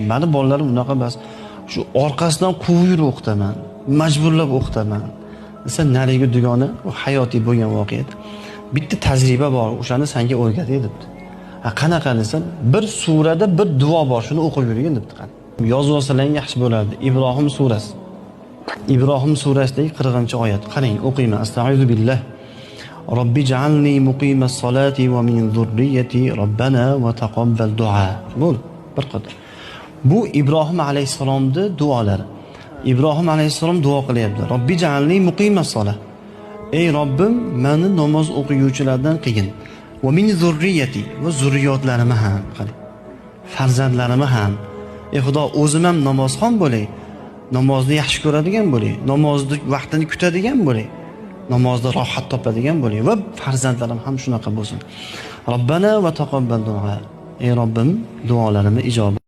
Mani bolalarim unaqa emas. Shu orqasidan quvib yurib o'qitaman, majburlab o'qitaman. Sen narigi dugoni hayotiy bo'lgan voqea. Bitta tajriba bor, o'shani senga o'rgatay debdi. Qanaqa desam, bir surada bir duo bor, shuni o'qib yurgin debdi. Yozib olsalaring yaxshi bo'lardi. Ibrohim surasi. Ibrohim surasidagi 40-oyat. Qarang, o'qiyman. Astagfiru billah. Robbi ja'alni muqimas solati va min zurriyyati robbana va taqabbal du'a. Bu bir qadar. Bu Ibrohim alayhisalomning duolari. Ibrohim alayhisalom duo qilyapti. Robbi ja'alni muqimas solat. Ey Robbim, meni namoz o'qiyuvchilardan qilgin. Va min zurriyyati va zurriyotlarimni ham, qarang. Farzandlarimni ham. Ey Xudo, o'zim ham namozxon bo'lay. Namozni yaxshi ko'radigan bo'lay. Namozni vaqtini kutadigan bo'lay. Namozda rohat topadigan bo'lay va farzandlarim ham shunaqa bo'lsin. Robbana va taqabbal du'a. Ey Robbim, duolarimni ijobat